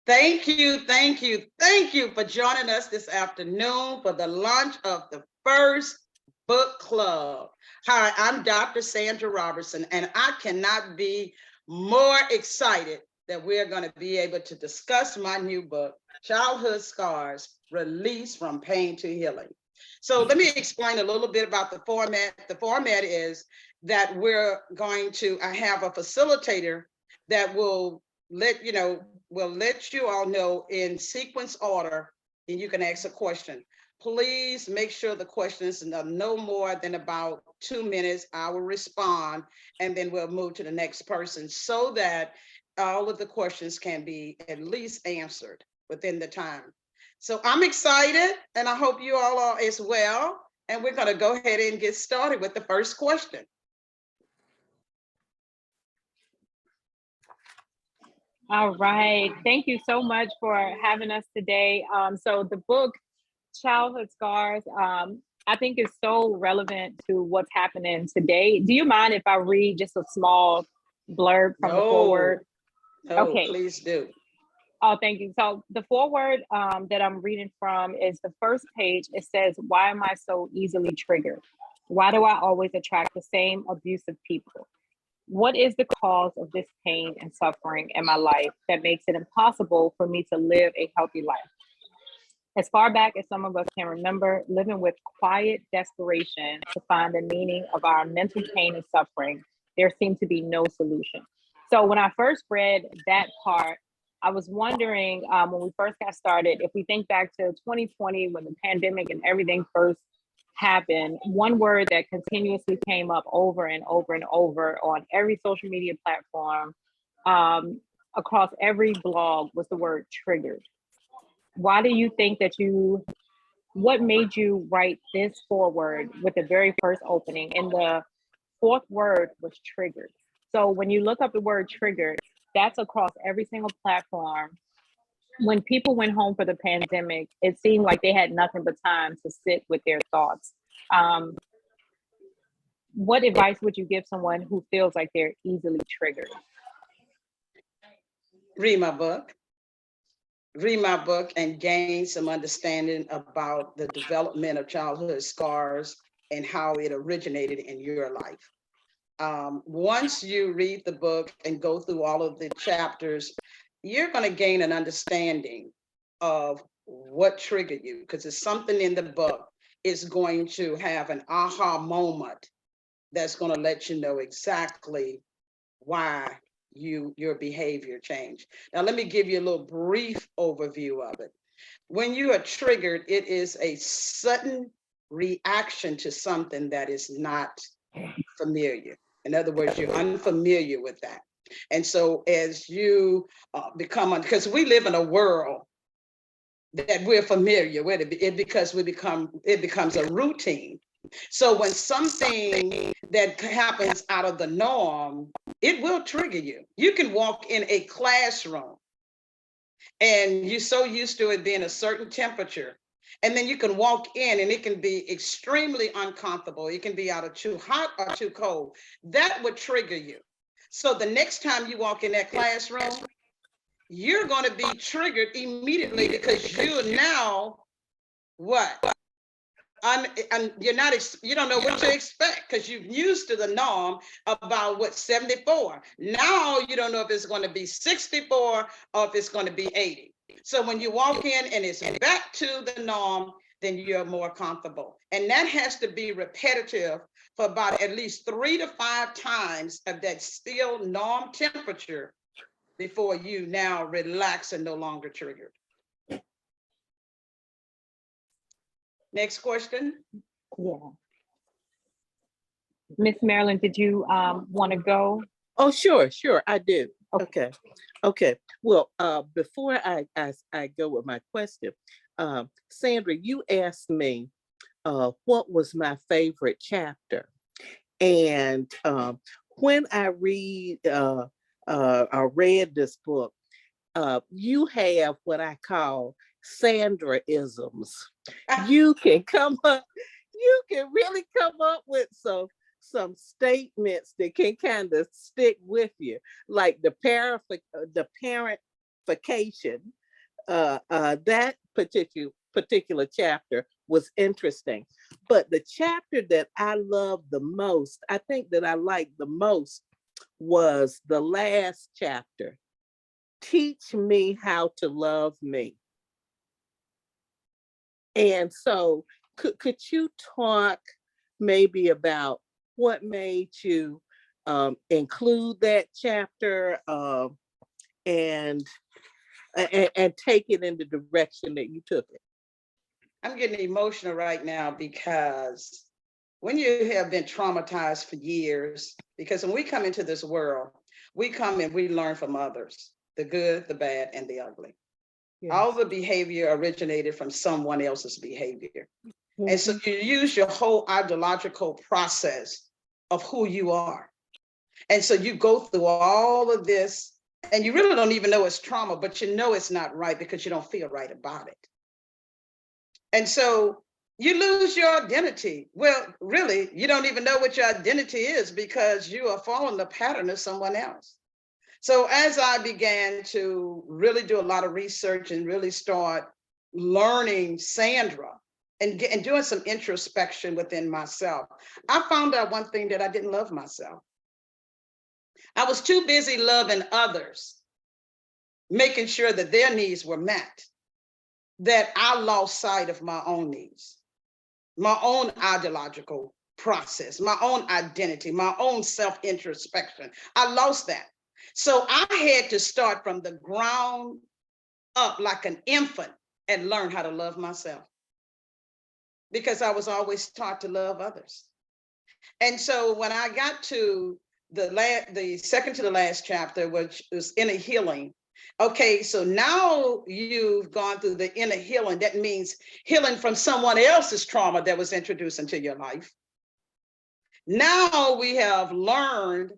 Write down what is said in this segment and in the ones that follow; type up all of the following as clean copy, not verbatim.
Thank you, thank you, thank you for joining us this afternoon for the launch of the first book club. Hi, I'm Dr. Sandra Robertson, and I cannot be more excited that we're going to be able to discuss my new book, Childhood Scars, Release from Pain to Healing. So let me explain a little bit about the format. The format is that I have a facilitator that will let you all know in sequence order, and you can ask a question. Please make sure the questions are no more than about 2 minutes. I will respond, and then we'll move to the next person so that all of the questions can be at least answered within the time. So I'm excited, and I hope you all are as well. And we're going to go ahead and get started with the first question. All right. Thank you so much for having us today. So the book, Childhood Scars, I think is so relevant to what's happening today. Do you mind if I read just a small blurb from the foreword? No, okay. Please do. Oh, thank you. So the foreword that I'm reading from is the first page. It says, "Why am I so easily triggered? Why do I always attract the same abusive people? What is the cause of this pain and suffering in my life that makes it impossible for me to live a healthy life? As far back as some of us can remember, living with quiet desperation to find the meaning of our mental pain and suffering, there seemed to be no solution." So when I first read that part, I was wondering when we first got started, if we think back to 2020, when the pandemic and everything first happened, one word that continuously came up over and over and over on every social media platform, across every blog, was the word triggered. Why do you think what made you write this foreword with the very first opening? And the fourth word was triggered. So when you look up the word triggered, that's across every single platform. When people went home for the pandemic, it seemed like they had nothing but time to sit with their thoughts. What advice would you give someone who feels like they're easily triggered? Read my book. Read my book and gain some understanding about the development of childhood scars and how it originated in your life. Once you read the book and go through all of the chapters, you're going to gain an understanding of what triggered you, because it's something in the book is going to have an aha moment that's going to let you know exactly why your behavior changed. Now, let me give you a little brief overview of it. When you are triggered, it is a sudden reaction to something that is not familiar. In other words, you're unfamiliar with that. And so as you because we live in a world that we're familiar with, it becomes a routine. So when something that happens out of the norm, it will trigger you. You can walk in a classroom and you're so used to it being a certain temperature, and then you can walk in and it can be extremely uncomfortable. It can be either too hot or too cold. That would trigger you. So the next time you walk in that classroom, you're going to be triggered immediately, because you're now what? You don't know what to expect, because you're used to the norm about what, 74. Now you don't know if it's going to be 64 or if it's going to be 80. So when you walk in and it's back to the norm, then you're more comfortable. And that has to be repetitive for about at least 3 to 5 times of that still norm temperature before you now relax and no longer triggered. Next question. Yeah. Miss Marilyn, did you want to go? Oh, sure, I do. Okay. Well, before I go with my question, Sandra, you asked me what was my favorite chapter, and when I read this book, you have what I call Sandra-isms. You can really come up with some some statements that can kind of stick with you, like the parentification. That particular chapter was interesting. But the chapter that I love the most, I think that I liked the most, was the last chapter. Teach me how to love me. And so could you talk maybe about what made you include that chapter, and take it in the direction that you took it? I'm getting emotional right now because when you have been traumatized for years, because when we come into this world, we come and we learn from others, the good, the bad, and the ugly. Yes. All the behavior originated from someone else's behavior. Mm-hmm. And so you use your whole ideological process of who you are. And so you go through all of this and you really don't even know it's trauma, but you know it's not right because you don't feel right about it. And so you lose your identity. Well, really, you don't even know what your identity is because you are following the pattern of someone else. So as I began to really do a lot of research and really start learning Sandra and doing some introspection within myself, I found out one thing, that I didn't love myself. I was too busy loving others, making sure that their needs were met, that I lost sight of my own needs, my own ideological process, my own identity, my own self-introspection. I lost that. So I had to start from the ground up like an infant and learn how to love myself, because I was always taught to love others. And so when I got to the second to the last chapter, which was inner healing, okay, so now you've gone through the inner healing. That means healing from someone else's trauma that was introduced into your life. Now we have learned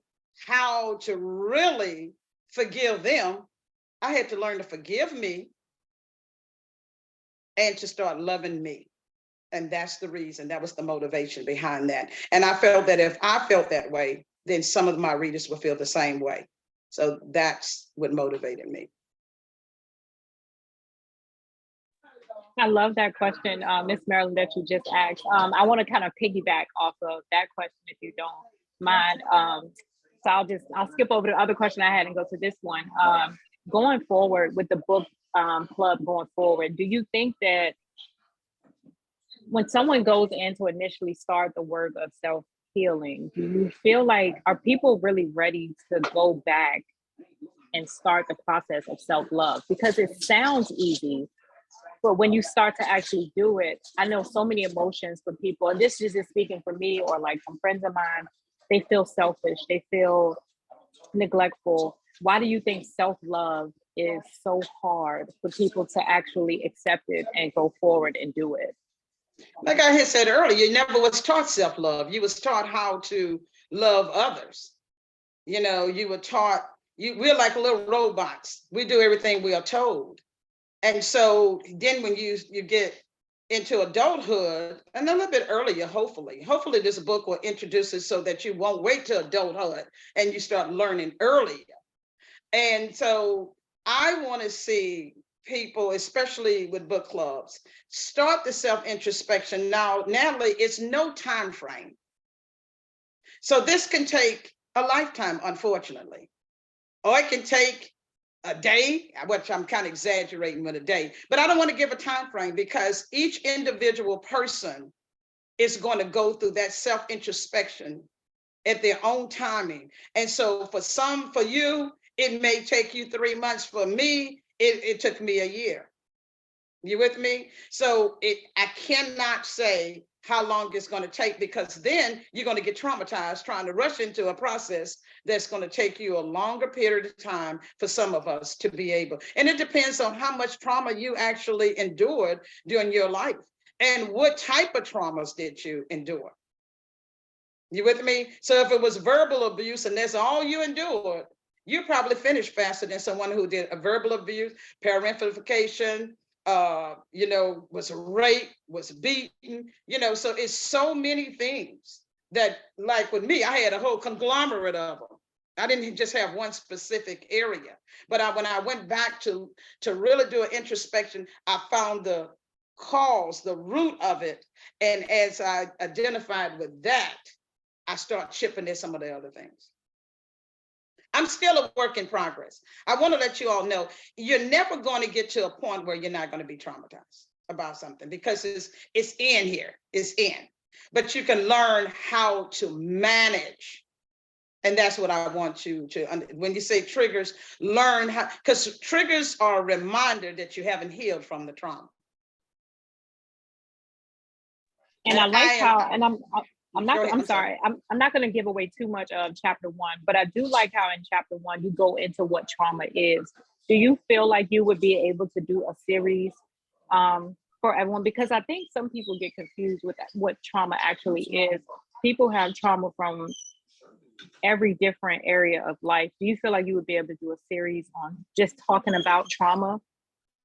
how to really forgive them. I had to learn to forgive me and to start loving me. And that's the reason, that was the motivation behind that. And I felt that if I felt that way, then some of my readers will feel the same way. So that's what motivated me. I love that question, Miss Marilyn, that you just asked. I want to kind of piggyback off of that question, if you don't mind. So I'll skip over the other question I had and go to this one. Going forward with the book club going forward, do you think that when someone goes in to initially start the work of self-healing, do you feel like, are people really ready to go back and start the process of self-love? Because it sounds easy, but when you start to actually do it, I know so many emotions for people, and this is just speaking for me or like some friends of mine, they feel selfish, they feel neglectful. Why do you think self-love is so hard for people to actually accept it and go forward and do it? Like I had said earlier, you never was taught self-love. You was taught how to love others. You know, you were taught, we're like little robots. We do everything we are told. And so then when you get into adulthood, and a little bit earlier, hopefully this book will introduce it so that you won't wait till adulthood and you start learning earlier. And so I want to see people, especially with book clubs, start the self-introspection. Now, Natalie, it's no time frame. So this can take a lifetime, unfortunately, or it can take a day, which I'm kind of exaggerating with a day, but I don't want to give a time frame because each individual person is going to go through that self-introspection at their own timing. And so for you, it may take you 3 months. For me, it took me a year. You with me? So I cannot say how long it's going to take, because then you're going to get traumatized trying to rush into a process that's going to take you a longer period of time for some of us to be able. And it depends on how much trauma you actually endured during your life and what type of traumas did you endure. You with me? So if it was verbal abuse and that's all you endured, you probably finished faster than someone who did a verbal abuse, parentification, was raped, was beaten, so it's so many things that, like with me, I had a whole conglomerate of them. I didn't just have one specific area, but when I went back to really do an introspection, I found the cause, the root of it. And as I identified with that, I start chipping in some of the other things. I'm still a work in progress. I want to let you all know, you're never going to get to a point where you're not going to be traumatized about something, because it's in here, it's in. But you can learn how to manage. And that's what I want you to, when you say triggers, learn how, because triggers are a reminder that you haven't healed from the trauma. And I like how, and I'm not going to give away too much of chapter 1, but I do like how in chapter 1 you go into what trauma is. Do you feel like you would be able to do a series for everyone? Because I think some people get confused with what trauma actually is. People have trauma from every different area of life. Do you feel like you would be able to do a series on just talking about trauma?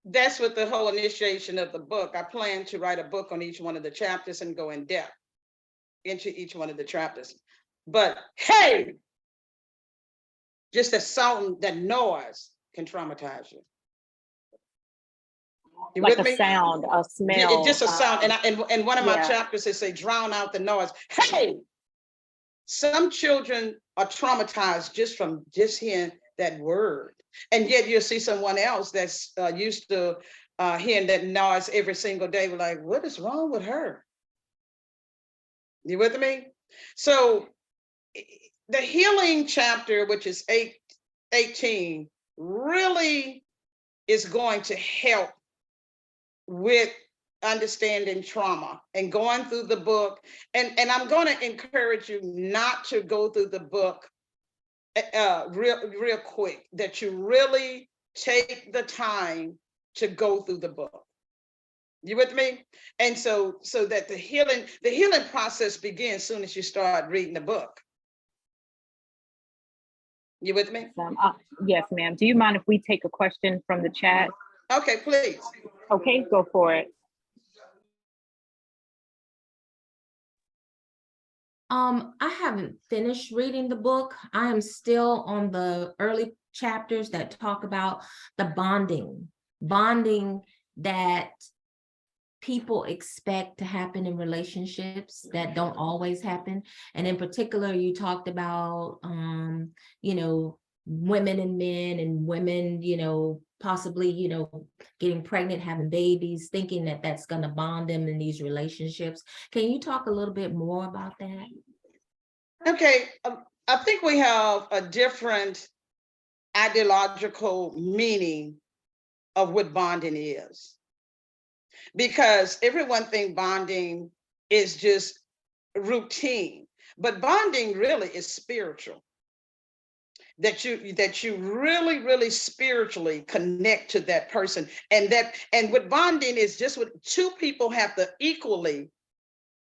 That's what the whole initiation of the book. I plan to write a book on each one of the chapters and go in depth into each one of the chapters. But hey, just that sound, that noise can traumatize you. You like with a me? Sound, a smell. Just a sound. And one of my yeah. chapters, they say drown out the noise. Hey, some children are traumatized just from just hearing that word. And yet you'll see someone else that's used to hearing that noise every single day. We're like, what is wrong with her? You with me? So the healing chapter, which is 18, really is going to help with understanding trauma and going through the book. And I'm going to encourage you not to go through the book real quick, that you really take the time to go through the book. You with me? And so that the healing process begins as soon as you start reading the book. You with me? Yes, ma'am. Do you mind if we take a question from the chat? Okay, please. Okay, go for it. I haven't finished reading the book. I am still on the early chapters that talk about the bonding that people expect to happen in relationships that don't always happen. And in particular, you talked about, women and men, and women, possibly, getting pregnant, having babies, thinking that that's going to bond them in these relationships. Can you talk a little bit more about that? Okay, I think we have a different ideological meaning of what bonding is. Because everyone thinks bonding is just routine, but bonding really is spiritual. That you really spiritually connect to that person, and what bonding is just what two people have to equally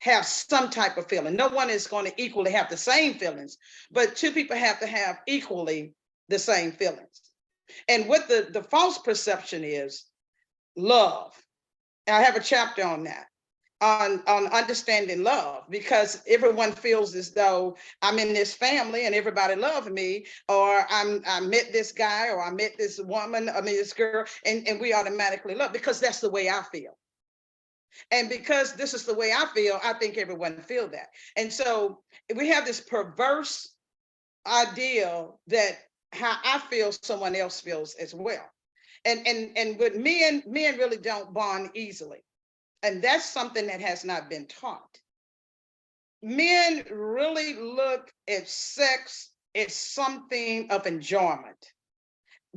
have some type of feeling. No one is going to equally have the same feelings, but two people have to have equally the same feelings. And what the false perception is love. I have a chapter on that, on understanding love, because everyone feels as though I'm in this family and everybody loves me, or I met this guy, or I met this woman, this girl, and we automatically love, because that's the way I feel. And because this is the way I feel, I think everyone feel that. And so we have this perverse idea that how I feel, someone else feels as well. And with men really don't bond easily. And that's something that has not been taught. Men really look at sex as something of enjoyment.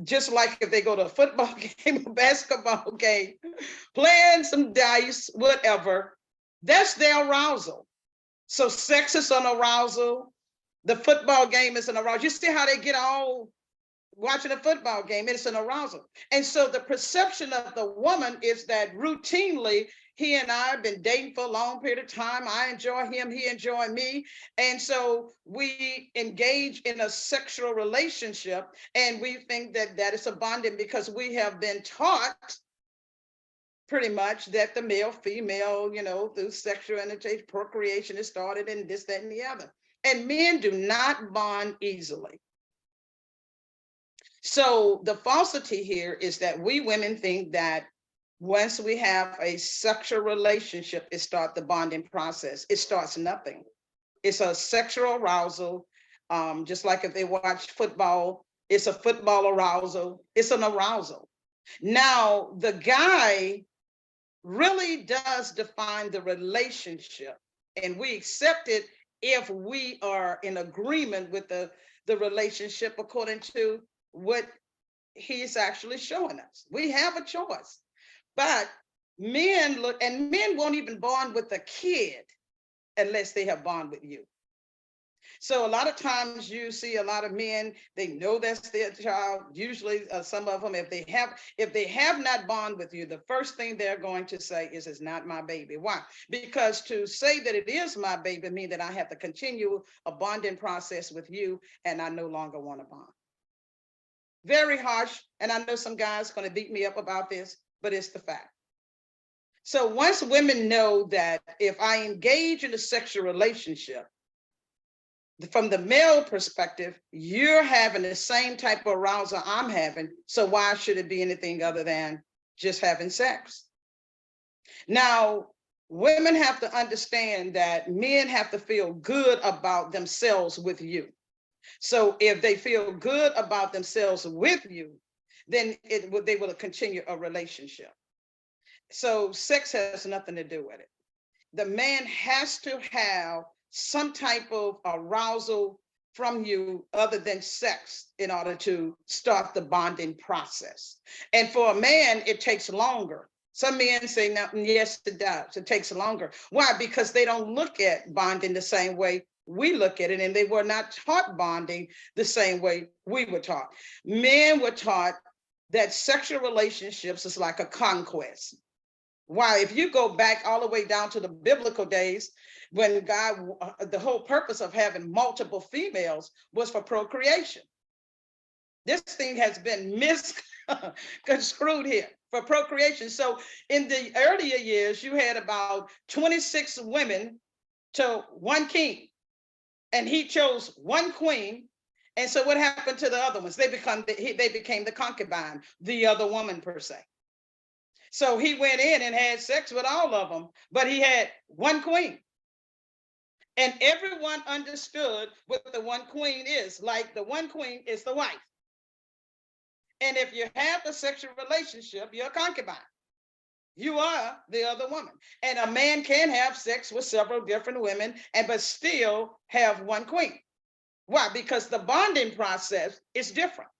Just like if they go to a football game, a basketball game, playing some dice, whatever, that's their arousal. So sex is an arousal. The football game is an arousal. You see how they get all watching a football game, it's an arousal. And so the perception of the woman is that routinely, he and I have been dating for a long period of time. I enjoy him, he enjoy me. And so we engage in a sexual relationship, and we think that that is a bonding, because we have been taught pretty much that the male, female, through sexual interchange, procreation is started and this, that, and the other. And men do not bond easily. So the falsity here is that we women think that once we have a sexual relationship, it starts the bonding process. It starts nothing. It's a sexual arousal. Just like if they watch football, it's a football arousal. It's an arousal. Now, the guy really does define the relationship, and we accept it if we are in agreement with the relationship according to what he's actually showing us. We have a choice, but men won't even bond with a kid unless they have bond with you. So a lot of times you see a lot of men, they know that's their child. Usually some of them, if they have not bond with you, the first thing they're going to say is, it's not my baby. Why? Because to say that it is my baby means that I have to continue a bonding process with you, and I no longer want to bond. Very harsh. And I know some guys going to beat me up about this, but it's the fact. So once women know that if I engage in a sexual relationship, from the male perspective, you're having the same type of arousal I'm having. So why should it be anything other than just having sex? Now, women have to understand that men have to feel good about themselves with you. So if they feel good about themselves with you, then they will continue a relationship. So sex has nothing to do with it. The man has to have some type of arousal from you other than sex in order to start the bonding process. And for a man, it takes longer. Some men say, no, yes, it does. It takes longer. Why? Because they don't look at bonding the same way we look at it, and they were not taught bonding the same way we were taught. Men were taught that sexual relationships is like a conquest. Why? If you go back all the way down to the biblical days, when God, the whole purpose of having multiple females was for procreation. This thing has been misconstrued here, for procreation. So in the earlier years, you had about 26 women to one king, and he chose one queen. And so what happened to the other ones? They became the concubine, the other woman per se. So he went in and had sex with all of them, but he had one queen. And everyone understood what the one queen is. Like, the one queen is the wife. And if you have a sexual relationship, you're a concubine. You are the other woman. And a man can have sex with several different women, but still have one queen. Why? Because the bonding process is different.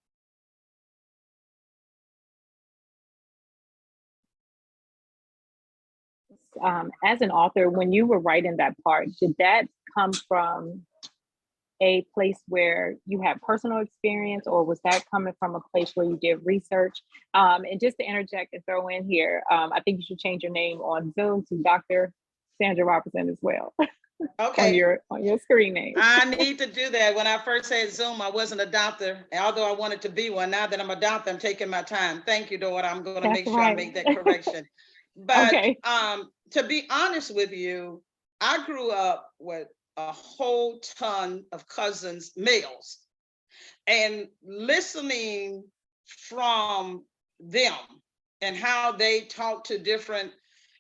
As an author, when you were writing that part, did that come from a place where you had personal experience, or was that coming from a place where you did research? And just to interject and throw in here, I think you should change your name on Zoom to Dr. Sandra Roberston as well. Okay. on your screen name. I need to do that. When I first had Zoom, I wasn't a doctor, although I wanted to be one. Now that I'm a doctor, I'm taking my time. Thank you, daughter. I'm going to make sure I make that correction. But okay. To be honest with you, I grew up with a whole ton of cousins, males, and listening from them and how they talk to different,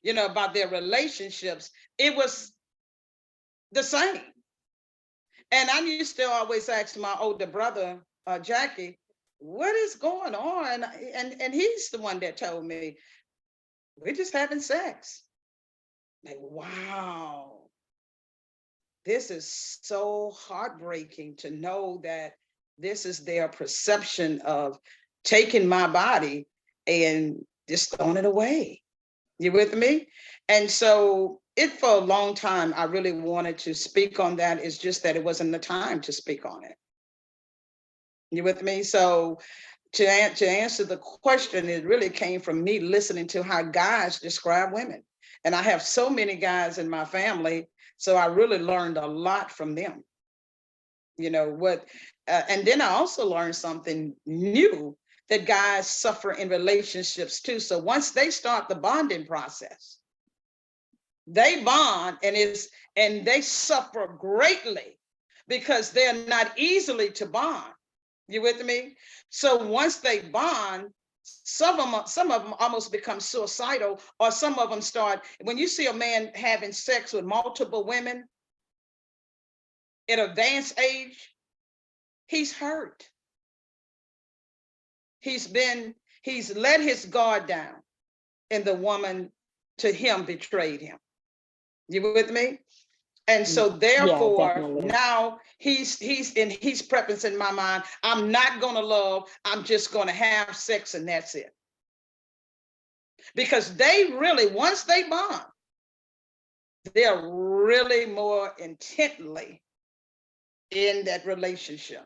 about their relationships, it was the same. And I used to always ask my older brother, Jackie, what is going on? And he's the one that told me, we're just having sex. Like, wow. This is so heartbreaking to know that this is their perception of taking my body and just throwing it away. You with me? And so for a long time, I really wanted to speak on that. It's just that it wasn't the time to speak on it. You with me? So to answer the question, it really came from me listening to how guys describe women. And I have so many guys in my family, so I really learned a lot from them. And then I also learned something new, that guys suffer in relationships too. So once they start the bonding process, they bond and they suffer greatly because they're not easily to bond. You with me? So once they bond, some of them almost become suicidal, or some of them start, when you see a man having sex with multiple women at advanced age, he's hurt. He's let his guard down, and the woman to him betrayed him. You with me? And so therefore now he's preference in my mind, I'm not gonna love, I'm just gonna have sex and that's it. Because they really, once they bond, they're really more intently in that relationship.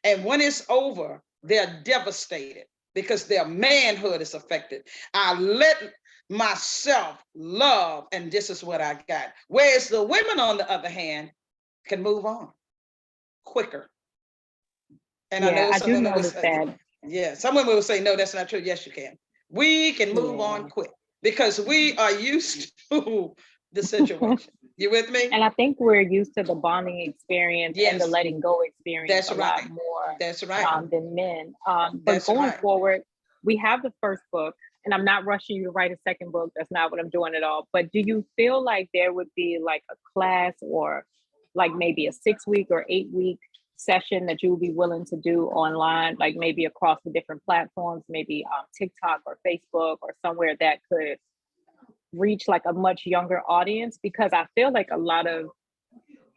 And when it's over, they're devastated because their manhood is affected. I let myself love, and this is what I got. Whereas the women, on the other hand, can move on quicker. And I know some women will say, yeah, some women will say, no, that's not true. Yes, you can. We can move on quick because we are used to the situation. You with me? And I think we're used to the bonding experience and the letting go experience a lot more than men. But going forward, we have the first book, and I'm not rushing you to write a second book. That's not what I'm doing at all. But do you feel like there would be like a class or like maybe a 6-week or 8-week session that you would be willing to do online, like maybe across the different platforms, maybe TikTok or Facebook or somewhere that could reach like a much younger audience? Because I feel like a lot of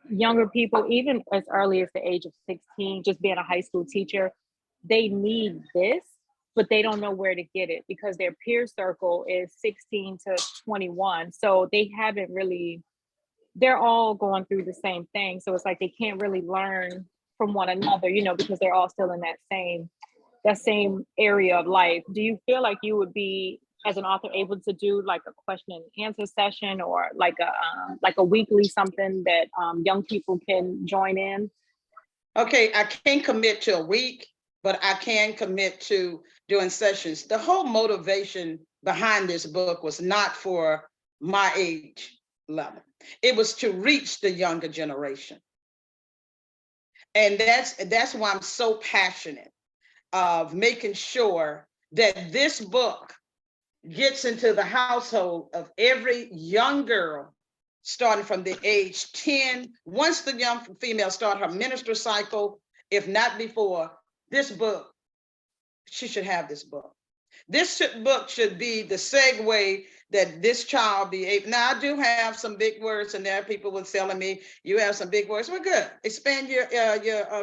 younger people, even as early as the age of 16, just being a high school teacher, they need this, but they don't know where to get it because their peer circle is 16 to 21. So they haven't really, they're all going through the same thing. So it's like they can't really learn from one another, you know, because they're all still in that same area of life. Do you feel like you would be, as an author, able to do like a question and answer session or like a weekly something that young people can join in? Okay, I can't commit to a week, but I can commit to doing sessions. The whole motivation behind this book was not for my age level. It was to reach the younger generation. And that's why I'm so passionate of making sure that this book gets into the household of every young girl, starting from the age 10. Once the young female start her menstrual cycle, if not before, this book, she should have this book. This book should be the segue that this child be able. Now, I do have some big words, and there are people were telling me, you have some big words. Well, good. Expand your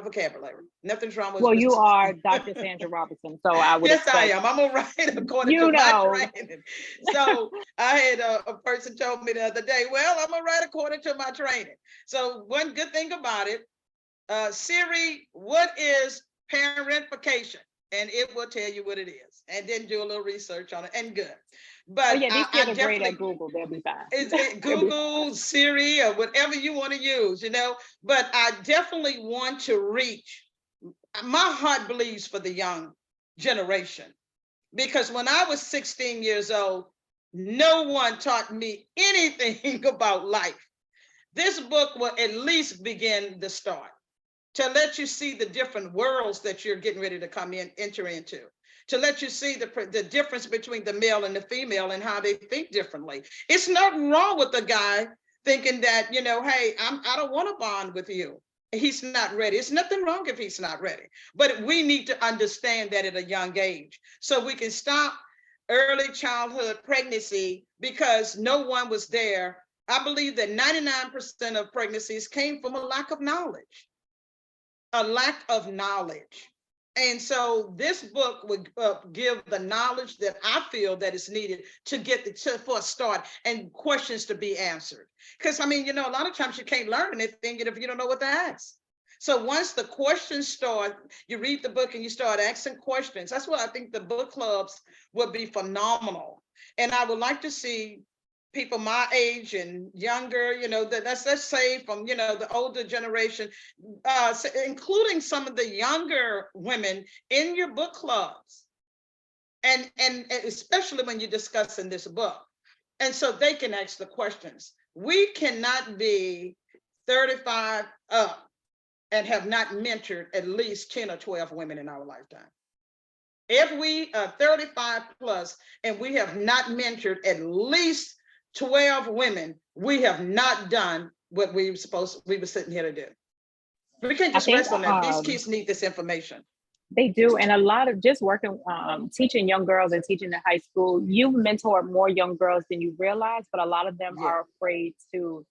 vocabulary. Nothing's wrong with. Well, you are Dr. Sandra Robertson, so I would. Yes, I am. I'm gonna write according to my training. So I had a person told me the other day, well, I'm gonna write according to my training. So one good thing about it, Siri, what is parentification? And it will tell you what it is, and then do a little research on it, and good. But these kids are great at Google. They'll be fine. It's Google, Siri, or whatever you want to use, you know. But I definitely want to reach. My heart bleeds for the young generation, because when I was 16 years old, no one taught me anything about life. This book will at least begin the start, to let you see the different worlds that you're getting ready to enter into, to let you see the difference between the male and the female and how they think differently. It's nothing wrong with the guy thinking that, you know, hey, I don't want to bond with you. He's not ready. It's nothing wrong if he's not ready. But we need to understand that at a young age so we can stop early childhood pregnancy, because no one was there. I believe that 99% of pregnancies came from a lack of knowledge. A lack of knowledge. And so this book would give the knowledge that I feel that is needed to get for a start, and questions to be answered. Because I mean, you know, a lot of times you can't learn anything if you don't know what to ask. So once the questions start, you read the book and you start asking questions. That's what I think the book clubs would be phenomenal. And I would like to see people my age and younger, you know, let's say from, you know, the older generation, including some of the younger women in your book clubs, and especially when you're discussing this book. And so they can ask the questions. We cannot be 35 up and have not mentored at least 10 or 12 women in our lifetime. If we are 35 plus and we have not mentored at least 12 women, we have not done what we were sitting here to do. We can't just rest on that. These kids need this information. They do. And a lot of just working, teaching young girls and teaching in high school, you mentor more young girls than you realize, but a lot of them are afraid to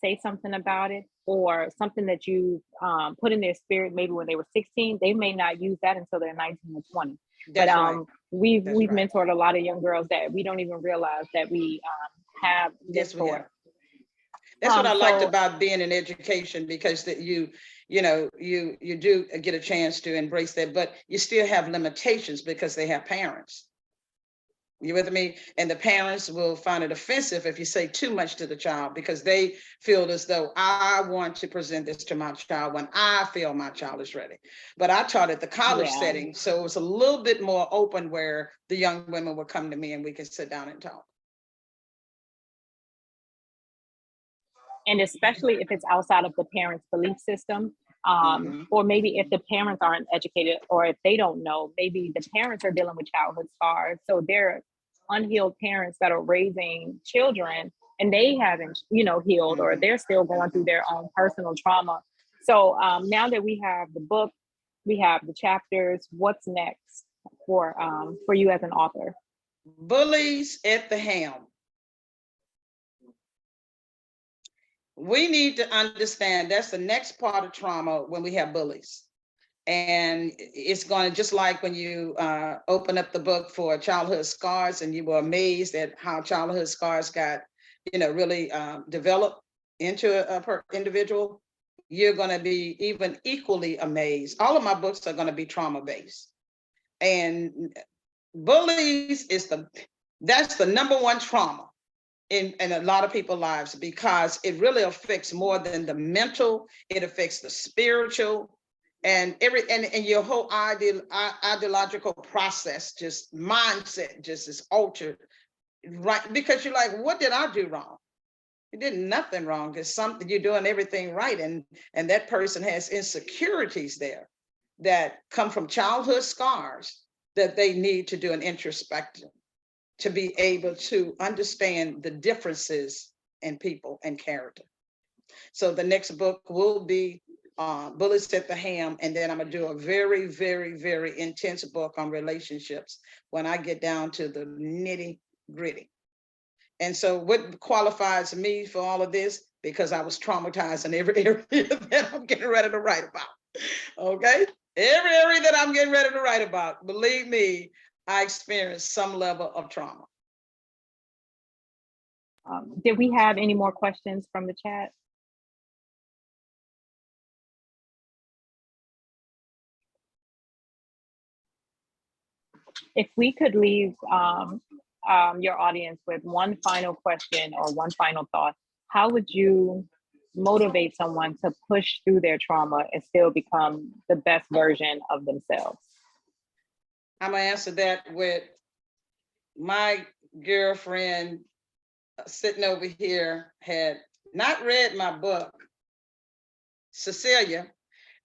say something about it, or something that you put in their spirit maybe when they were 16. They may not use that until they're 19 or 20. That's but right. we've mentored a lot of young girls that we don't even realize that we have this for. That's what I liked about being in education, because that you do get a chance to embrace that, but you still have limitations because they have parents. You with me? And the parents will find it offensive if you say too much to the child, because they feel as though I want to present this to my child when I feel my child is ready. But I taught at the college setting, so it was a little bit more open, where the young women would come to me and we could sit down and talk. And especially if it's outside of the parents' belief system, or maybe if the parents aren't educated, or if they don't know, maybe the parents are dealing with childhood scars. So they're unhealed parents that are raising children and they haven't, healed, or they're still going through their own personal trauma. So now that we have the book, we have the chapters, what's next for you as an author? Bullies at the helm. We need to understand that's the next part of trauma when we have bullies. And it's going to, just like when you open up the book for childhood scars, and you were amazed at how childhood scars got, really developed into a individual, you're going to be even equally amazed. All of my books are going to be trauma based. And bullies that's the number one trauma in a lot of people's lives, because it really affects more than the mental. It affects the spiritual, and your whole ideological process, just mindset, just is altered, right? Because you're like, what did I do wrong? You did nothing wrong. It's something, you're doing everything right, and that person has insecurities there that come from childhood scars that they need to do an introspection to be able to understand the differences in people and character. So the next book will be Bullets at the Ham, and then I'm gonna do a very, very, very intense book on relationships when I get down to the nitty gritty. And so what qualifies me for all of this? Because I was traumatized in every area that I'm getting ready to write about. Okay, every area that I'm getting ready to write about, believe me, I experienced some level of trauma. Did we have any more questions from the chat? If we could leave your audience with one final question or one final thought, how would you motivate someone to push through their trauma and still become the best version of themselves? I'm gonna answer that with my girlfriend sitting over here had not read my book, Cecilia,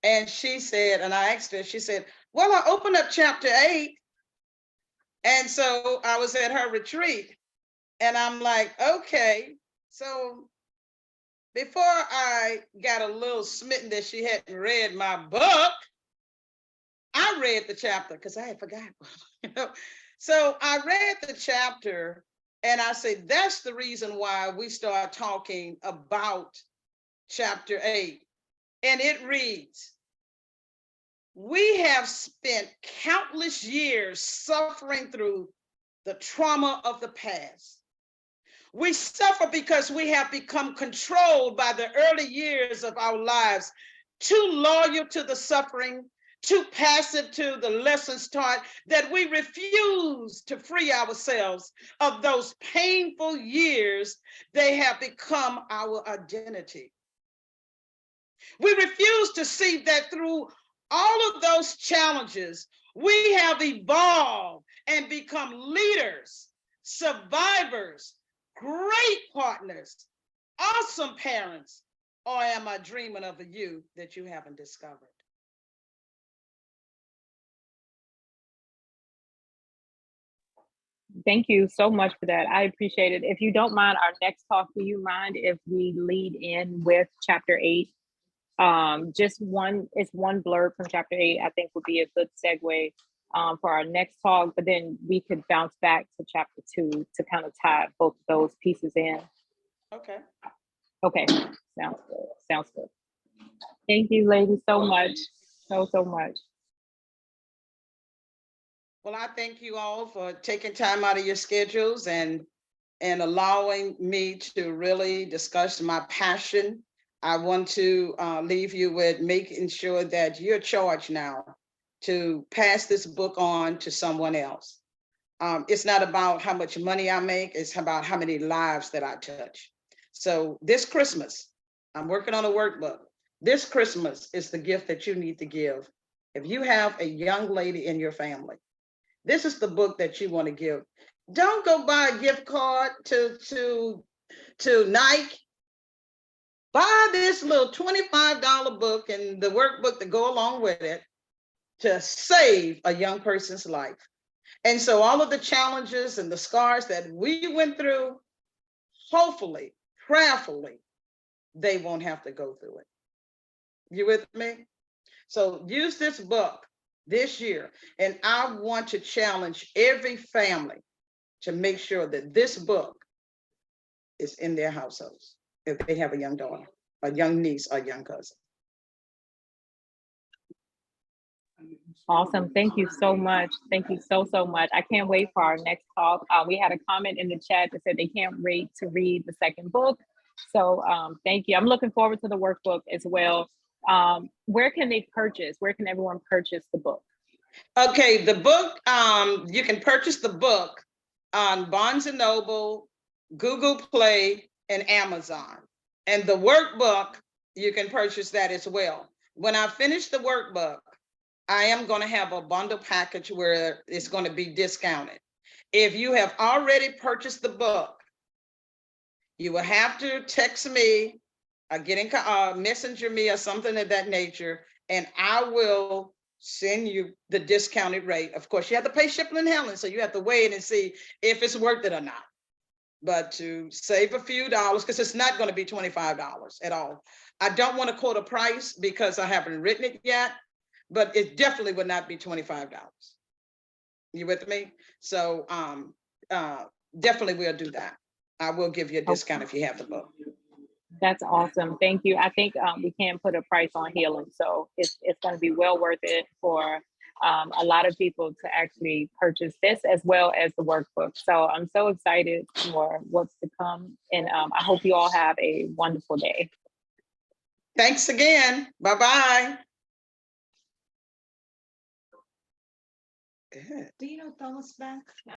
and she said, and I asked her, she said, well, I opened up chapter 8. And so I was at her retreat, and I'm like, okay. So before I got a little smitten that she hadn't read my book, I read the chapter because I had forgotten. So I read the chapter, and I said, that's the reason why we start talking about chapter 8. And it reads, we have spent countless years suffering through the trauma of the past. We suffer because we have become controlled by the early years of our lives, too loyal to the suffering, too passive to the lessons taught, that we refuse to free ourselves of those painful years. They have become our identity. We refuse to see that through all of those challenges, we have evolved and become leaders, survivors, great partners, awesome parents, or am I dreaming of a you that you haven't discovered? Thank you so much for that. I appreciate it. If you don't mind, our next talk, do you mind if we lead in with chapter 8? Just one, it's one blurb from chapter 8, I think would be a good segue for our next talk, but then we could bounce back to chapter 2 to kind of tie both of those pieces in. Okay. Okay, sounds good. Sounds good. Thank you, ladies, so much. So much. Well, I thank you all for taking time out of your schedules and allowing me to really discuss my passion. I want to leave you with making sure that you're charged now to pass this book on to someone else. It's not about how much money I make, it's about how many lives that I touch. So this Christmas, I'm working on a workbook. This Christmas is the gift that you need to give. If you have a young lady in your family, this is the book that you want to give. Don't go buy a gift card to Nike. Buy this little $25 book and the workbook to go along with it to save a young person's life. And so all of the challenges and the scars that we went through, hopefully, prayerfully, they won't have to go through it. You with me? So use this book this year. And I want to challenge every family to make sure that this book is in their households if they have a young daughter, a young niece, or a young cousin. Awesome. Thank you so much. Thank you so much. I can't wait for our next talk. We had a comment in the chat that said they can't wait to read the second book. So thank you. I'm looking forward to the workbook as well. Where can they purchase? Where can everyone purchase the book? Okay, the book, you can purchase the book on Barnes & Noble, Google Play, and Amazon. And the workbook, you can purchase that as well. When I finish the workbook, I am going to have a bundle package where it's going to be discounted. If you have already purchased the book, you will have to text me, messenger me or something of that nature, and I will send you the discounted rate. Of course, you have to pay shipping and handling, so you have to wait and see if it's worth it or not. But to save a few dollars, because it's not going to be $25 at all. I don't want to quote a price because I haven't written it yet, but it definitely would not be $25. You with me? So definitely we'll do that. I will give you a discount if you have the book. That's awesome. Thank you. I think we can't put a price on healing. So it's going to be well worth it for a lot of people to actually purchase this as well as the workbook. So I'm so excited for what's to come. And I hope you all have a wonderful day. Thanks again. Bye-bye. Do you know Thomas back?